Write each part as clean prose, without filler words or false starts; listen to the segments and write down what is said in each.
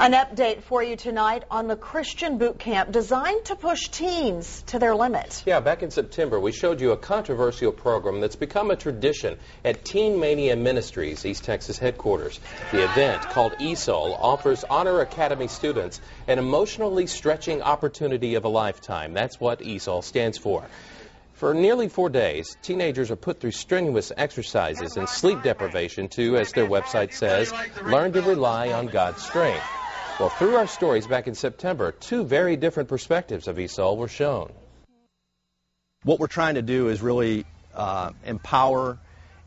An update for you tonight on the Christian boot camp designed to push teens to their limit. Yeah, back in September, we showed you a controversial program that's become a tradition at Teen Mania Ministries, East Texas headquarters. The event, called ESOAL, offers Honor Academy students an emotionally stretching opportunity of a lifetime. That's what ESOAL stands for. For nearly 4 days, teenagers are put through strenuous exercises and sleep deprivation to, as their website says, learn to rely on God's strength. Well, through our stories back in September, two very different perspectives of ESOAL were shown. What we're trying to do is really empower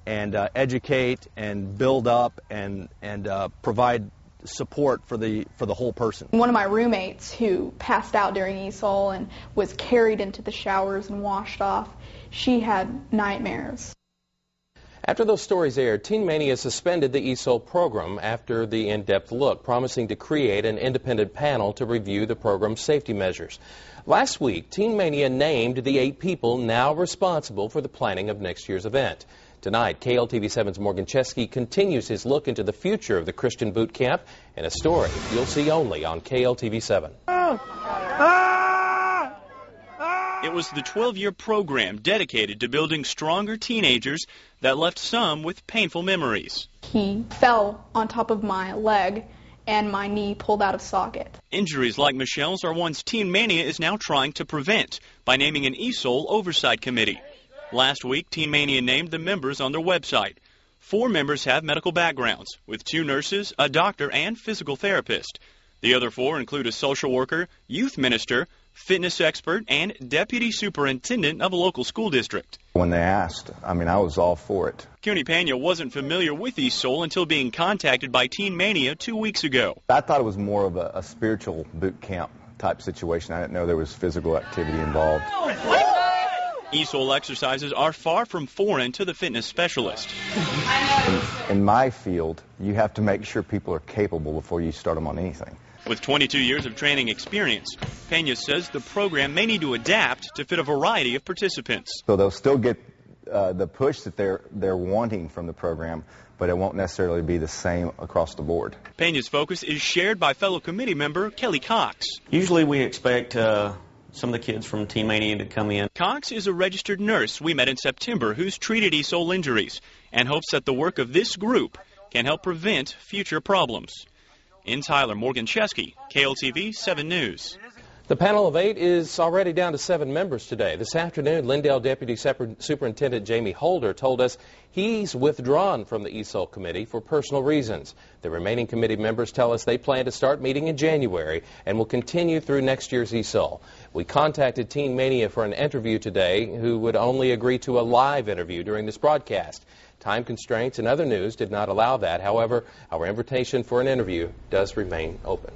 and educate and build up and provide support for the whole person. One of my roommates who passed out during ESOAL and was carried into the showers and washed off, she had nightmares. After those stories aired, Teen Mania suspended the ESOAL program after the in-depth look, promising to create an independent panel to review the program's safety measures. Last week, Teen Mania named the 8 people now responsible for the planning of next year's event. Tonight, KLTV7's Morgan Chesky continues his look into the future of the Christian boot camp in a story you'll see only on KLTV7. It was the 12-year program dedicated to building stronger teenagers that left some with painful memories. He fell on top of my leg and my knee pulled out of socket. Injuries like Michelle's are ones Teen Mania is now trying to prevent by naming an ESOAL Oversight Committee. Last week, Teen Mania named the members on their website. 4 members have medical backgrounds, with 2 nurses, a doctor, and physical therapist. The other 4 include a social worker, youth minister, fitness expert, and deputy superintendent of a local school district. When they asked, I was all for it. CUNY Pena wasn't familiar with ESOAL until being contacted by Teen Mania 2 weeks ago. I thought it was more of a spiritual boot camp type situation. I didn't know there was physical activity involved. ESOAL exercises are far from foreign to the fitness specialist. In my field, you have to make sure people are capable before you start them on anything. With 22 years of training experience, Pena says the program may need to adapt to fit a variety of participants. So they'll still get the push that they're wanting from the program, but it won't necessarily be the same across the board. Pena's focus is shared by fellow committee member Kelly Cox. Usually we expect some of the kids from Teen Mania to come in. Cox is a registered nurse we met in September who's treated ESOAL injuries and hopes that the work of this group can help prevent future problems. In Tyler, Morgan Chesky, KLTV 7 News. The panel of 8 is already down to 7 members today. This afternoon, Lindale Deputy Superintendent Jamie Holder told us he's withdrawn from the ESOAL committee for personal reasons. The remaining committee members tell us they plan to start meeting in January and will continue through next year's ESOAL. We contacted Teen Mania for an interview today who would only agree to a live interview during this broadcast. Time constraints and other news did not allow that. However, our invitation for an interview does remain open.